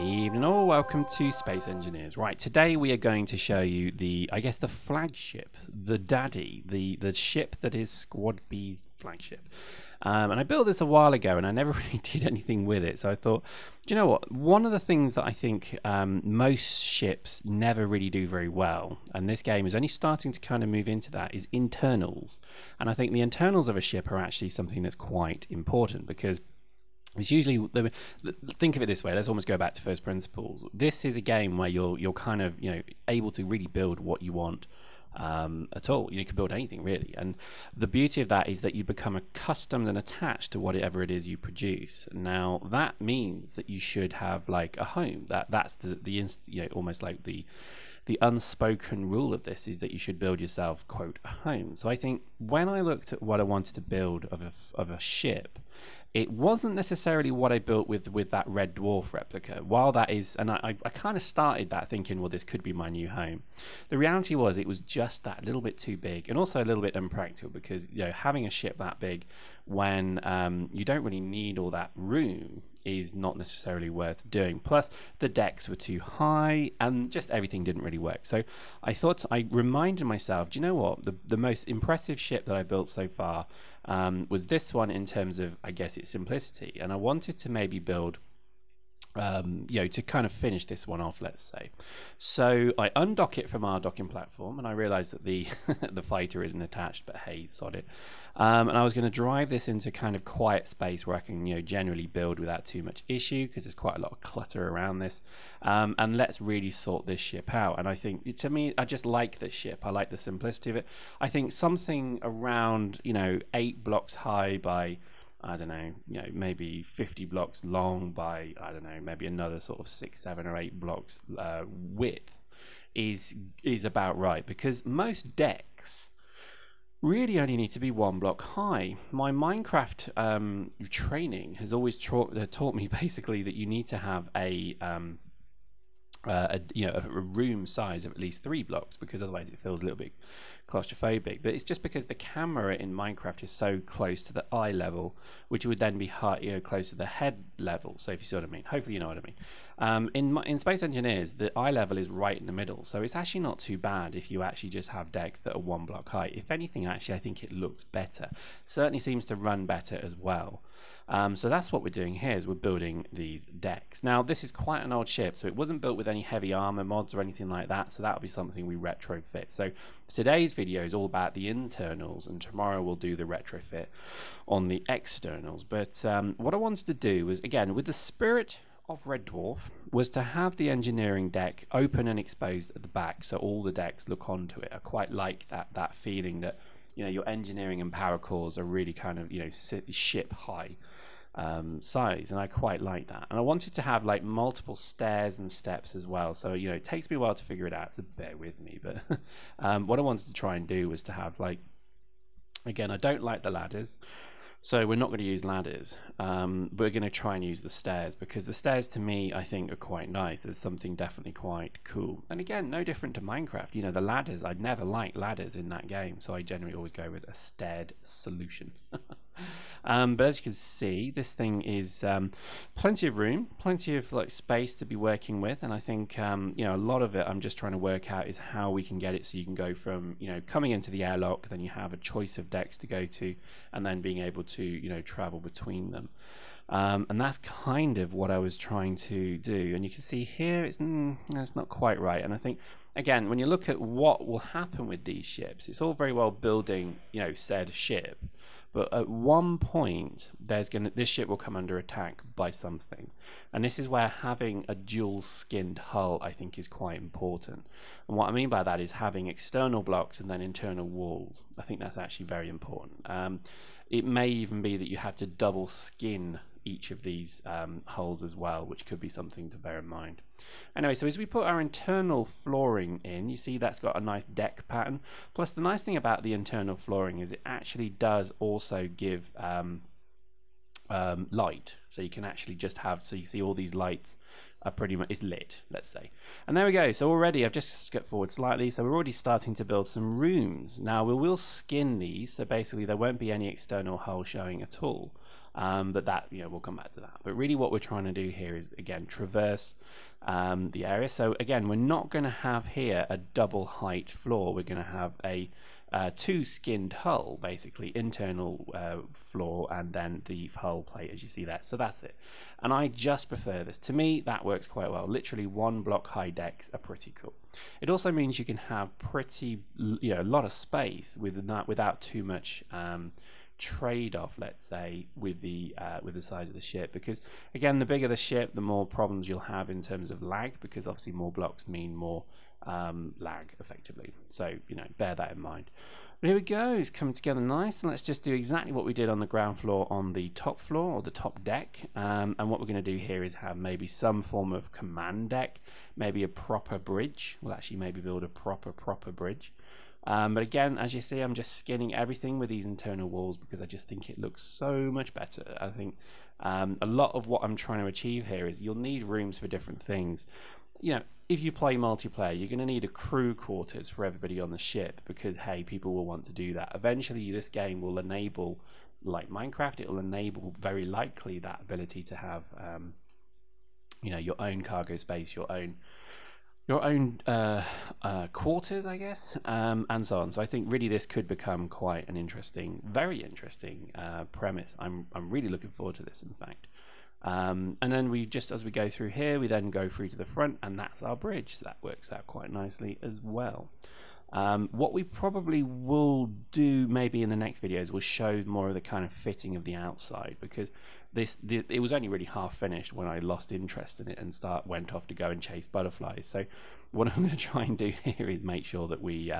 Evening all, welcome to Space Engineers. Right, today we are going to show you the, I guess, the flagship, the daddy, the ship that is SquadB's flagship. And I built this a while ago and I never really did anything with it. So I thought, do you know what? One of the things that I think most ships never really do very well, and this game is only starting to kind of move into that, is internals. And I think the internals of a ship are actually something that's quite important because it's usually, think of it this way, let's almost go back to first principles. This is a game where you're kind of, able to really build what you want at all. You can build anything really, and the beauty of that is that you become accustomed and attached to whatever it is you produce. Now that means that you should have like a home. That's the almost like the unspoken rule of this is that you should build yourself, quote, a home. So I think when I looked at what I wanted to build of a ship, it wasn't necessarily what I built with that red dwarf replica. While that is, and I kind of started that thinking, well, this could be my new home. The reality was it was just that little bit too big and also a little bit unpractical because having a ship that big when you don't really need all that room is not necessarily worth doing. Plus the decks were too high and just everything didn't really work. So I thought, I reminded myself, do you know what, the most impressive ship that I built so far was this one in terms of, I guess, its simplicity, and I wanted to maybe build to kind of finish this one off, let's say. So I undock it from our docking platform and I realized that the the fighter isn't attached, but hey, sod it. And I was going to drive this into kind of quiet space where I can generally build without too much issue because there's quite a lot of clutter around this, and let's really sort this ship out. And I think, to me, I just like this ship. I like the simplicity of it. I think something around 8 blocks high by, I don't know, maybe 50 blocks long by, I don't know, maybe another sort of 6, 7 or 8 blocks width is about right, because most decks really only need to be 1 block high. My Minecraft training has always taught me basically that you need to have a room size of at least 3 blocks, because otherwise it feels a little bit claustrophobic. But it's just because the camera in Minecraft is so close to the eye level, which would then be high, close to the head level. So if you see what I mean, hopefully you know what I mean. In Space Engineers, the eye level is right in the middle, so it's actually not too bad if you actually just have decks that are 1 block high. If anything, actually, I think it looks better. Certainly seems to run better as well. So that's what we're doing here, is we're building these decks. Now this is quite an old ship, so it wasn't built with any heavy armor mods or anything like that, so that'll be something we retrofit. So today's video is all about the internals, and tomorrow we'll do the retrofit on the externals. But what I wanted to do was, again, with the spirit of Red Dwarf, was to have the engineering deck open and exposed at the back, so all the decks look onto it. I quite like that feeling that your engineering and power cores are really kind of ship high size, and I quite like that. And I wanted to have like multiple stairs and steps as well, so it takes me a while to figure it out, so bear with me. But what I wanted to try and do was to have, like, again, I don't like the ladders, so we're not going to use ladders. We're going to try and use the stairs, because the stairs, to me, I think are quite nice. There's something definitely quite cool. And again, no different to Minecraft. The ladders, I'd never liked ladders in that game, so I generally always go with a staired solution. But as you can see, this thing is plenty of room, plenty of space to be working with, and I think a lot of it I'm just trying to work out is how we can get it so you can go from coming into the airlock, then you have a choice of decks to go to, and then being able to travel between them. And that's kind of what I was trying to do. And you can see here it's not quite right. And I think, again, when you look at what will happen with these ships, it's all very well building said ship, but at one point this ship will come under attack by something, and this is where having a dual skinned hull, I think, is quite important. And what I mean by that is having external blocks and then internal walls. I think that's actually very important. It may even be that you have to double skin each of these hulls as well, which could be something to bear in mind. Anyway, so as we put our internal flooring in, you see that's got a nice deck pattern. Plus, the nice thing about the internal flooring is it actually does also give light. So you can actually just have, so you see all these lights are pretty much, it's lit, let's say. And there we go. So already I've just skipped forward slightly. So we're already starting to build some rooms. Now we will skin these, so basically there won't be any external hull showing at all. But that, you know, we'll come back to that. But really what we're trying to do here is, again, traverse the area. So again, we're not going to have here a double height floor. We're going to have a two skinned hull, basically, internal floor and then the hull plate, as you see that. So that's it. And I just prefer this. To me, that works quite well. Literally 1 block high decks are pretty cool. It also means you can have pretty, you know, a lot of space without too much trade-off, let's say, with the size of the ship, because again, the bigger the ship, the more problems you'll have in terms of lag, because obviously more blocks mean more lag effectively. So, you know, bear that in mind. But here we go, it's coming together nice, and let's just do exactly what we did on the ground floor on the top floor, or the top deck. And what we're going to do here is have maybe some form of command deck, maybe a proper bridge. We'll actually maybe build a proper bridge. But again, as you see, I'm just skinning everything with these internal walls because I just think it looks so much better. I think a lot of what I'm trying to achieve here is you'll need rooms for different things. You know, if you play multiplayer, you're going to need a crew quarters for everybody on the ship because, hey, people will want to do that. Eventually, this game will enable, like Minecraft, it will enable very likely that ability to have, you know, your own cargo space, your own quarters, I guess, and so on. So I think really this could become quite an interesting, very interesting premise. I'm really looking forward to this, in fact. And then we just, as we go through here, we then go through to the front, and that's our bridge. So that works out quite nicely as well. What we probably will do maybe in the next videos, we'll show more of the kind of fitting of the outside, because it was only really half finished when I lost interest in it and went off to go and chase butterflies. So what I'm going to try and do here is make sure that we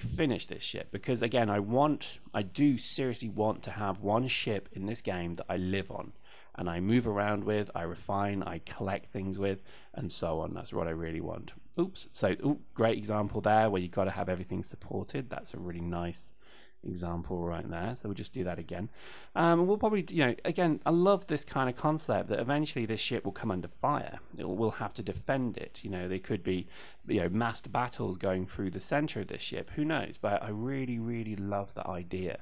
finish this ship, because again, I do seriously want to have one ship in this game that I live on and I move around with, I refine, I collect things with, and so on. That's what I really want. Oops. So great example there where you've got to have everything supported. That's a really nice example right there. So we'll just do that again. We'll probably, you know, again, I love this kind of concept that eventually this ship will come under fire. We'll have to defend it. You know, there could be, you know, massed battles going through the center of this ship. Who knows? But I really, really love the idea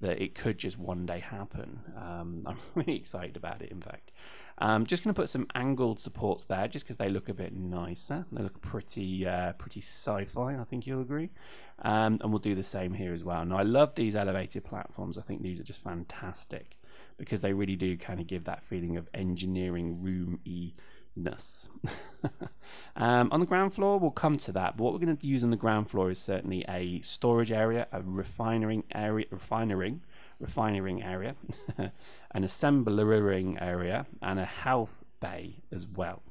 that it could just one day happen. I'm really excited about it, in fact. Just going to put some angled supports there just because they look a bit nicer. They look pretty sci-fi, I think you'll agree. And we'll do the same here as well. Now, I love these elevated platforms. I think these are just fantastic because they really do kind of give that feeling of engineering room-y-ness. On the ground floor, we'll come to that. But what we're going to use on the ground floor is certainly a storage area, a refining area, an assemblering area, and a health bay as well,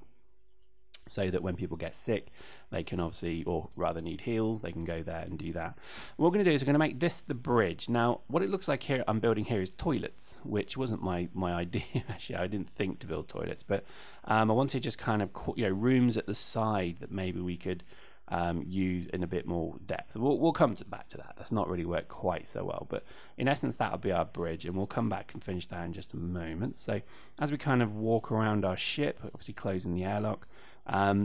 so that when people get sick, they can obviously, or rather need heals, they can go there and do that. What we're going to do is we're going to make this the bridge. Now, what it looks like here, I'm building here is toilets, which wasn't my idea. Actually, I didn't think to build toilets, but I wanted just kind of, you know, rooms at the side that maybe we could use in a bit more depth. We'll come back to that. That's not really worked quite so well, but in essence that'll be our bridge, and we'll come back and finish that in just a moment. So as we kind of walk around our ship, obviously closing the airlock,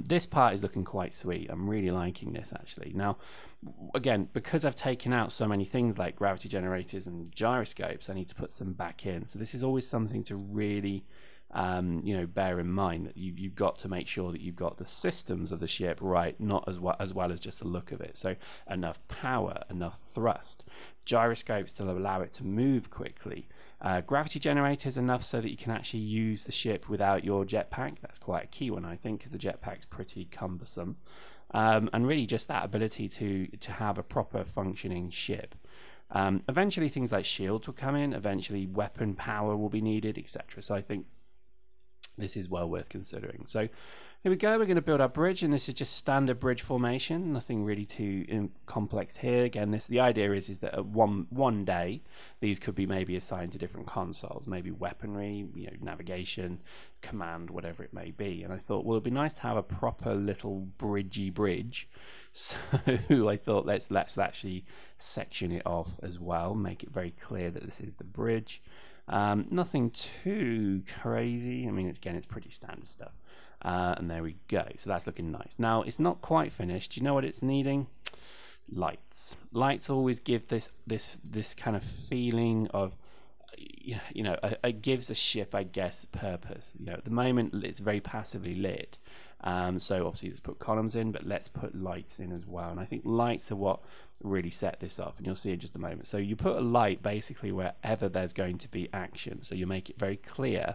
this part is looking quite sweet. I'm really liking this, actually. Now again, because I've taken out so many things like gravity generators and gyroscopes, I need to put some back in. So this is always something to really you know, bear in mind, that you've got to make sure that you've got the systems of the ship right, not as well as just the look of it. So enough power, enough thrust, gyroscopes to allow it to move quickly, gravity generators enough so that you can actually use the ship without your jetpack. That's quite a key one, I think, because the jetpack's pretty cumbersome, and really just that ability to have a proper functioning ship. Eventually things like shields will come in, eventually weapon power will be needed, etc. So I think this is well worth considering. So here we go, we're going to build our bridge, and this is just standard bridge formation, nothing really too complex here. Again, the idea is that at one day these could be maybe assigned to different consoles, maybe weaponry, you know, navigation, command, whatever it may be. And I thought, well, it'd be nice to have a proper little bridgey bridge, so I thought let's actually section it off as well, make it very clear that this is the bridge. Nothing too crazy. I mean, again, it's pretty standard stuff. And there we go. So that's looking nice. Now it's not quite finished. Do you know what it's needing? Lights. Lights always give this kind of feeling of, you know, it gives a ship, I guess, purpose. You know, at the moment it's very passively lit. So obviously let's put columns in, but let's put lights in as well. And I think lights are what really set this off, and you'll see in just a moment. So you put a light basically wherever there's going to be action. So you make it very clear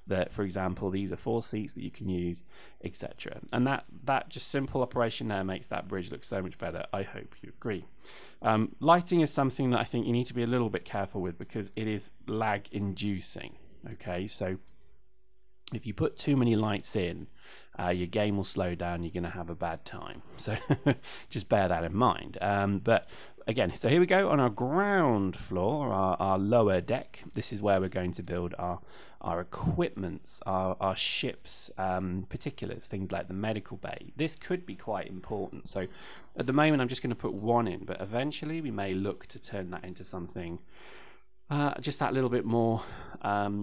that, for example, these are 4 seats that you can use, etc. And that just simple operation there makes that bridge look so much better. I hope you agree. Lighting is something that I think you need to be a little bit careful with because it is lag inducing. Okay, so if you put too many lights in, your game will slow down, you're going to have a bad time. So just bear that in mind. But again, so here we go on our ground floor, our lower deck. This is where we're going to build our equipments, our ship's particulars, things like the medical bay. This could be quite important. So at the moment, I'm just going to put 1 in, but eventually we may look to turn that into something just that little bit more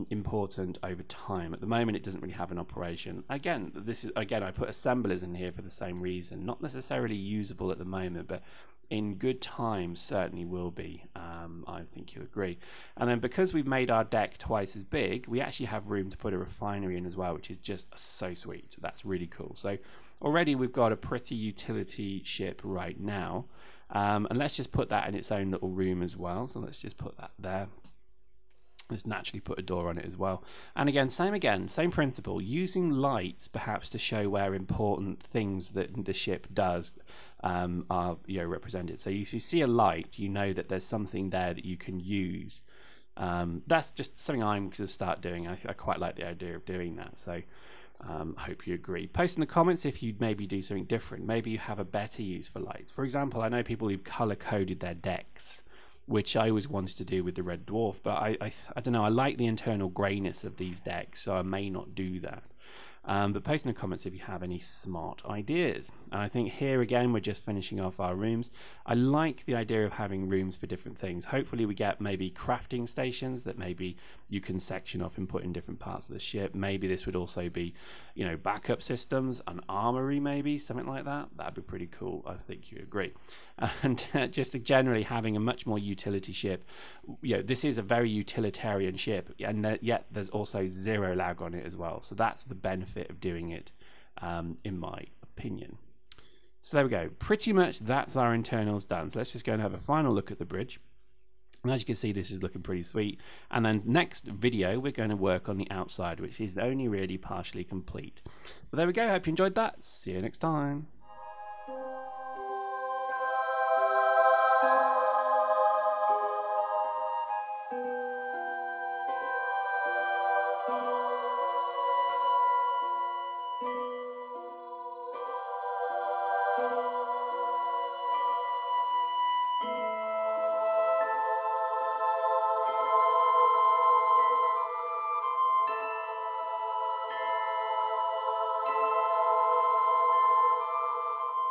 important over time. At the moment, it doesn't really have an operation. Again, I put assemblers in here for the same reason. Not necessarily usable at the moment, but in good times certainly will be. I think you agree. And then because we've made our deck twice as big, we actually have room to put a refinery in as well, which is just so sweet. That's really cool. So already we've got a pretty utility ship right now. And let's just put that in its own little room as well. So let's just put that there. Let's naturally put a door on it as well. And again, same principle, using lights perhaps to show where important things that the ship does are represented. So if you see a light, you know that there's something there that you can use. That's just something I'm going to start doing. I quite like the idea of doing that. So I hope you agree. Post in the comments if you'd maybe do something different. Maybe you have a better use for lights. For example, I know people who've color-coded their decks, which I always wanted to do with the Red Dwarf, but I don't know, I like the internal greyness of these decks, so I may not do that. But post in the comments if you have any smart ideas. And I think here again, we're just finishing off our rooms. I like the idea of having rooms for different things. Hopefully we get maybe crafting stations that maybe you can section off and put in different parts of the ship. Maybe this would also be, backup systems, an armory maybe, something like that. That'd be pretty cool. I think you agree. And just generally having a much more utility ship. This is a very utilitarian ship, and yet there's also 0 lag on it as well. So that's the benefit of doing it, in my opinion. So there we go. Pretty much that's our internals done. So let's just go and have a final look at the bridge. And as you can see, this is looking pretty sweet. And then next video, we're going to work on the outside, which is only really partially complete. But there we go. Hope you enjoyed that. See you next time.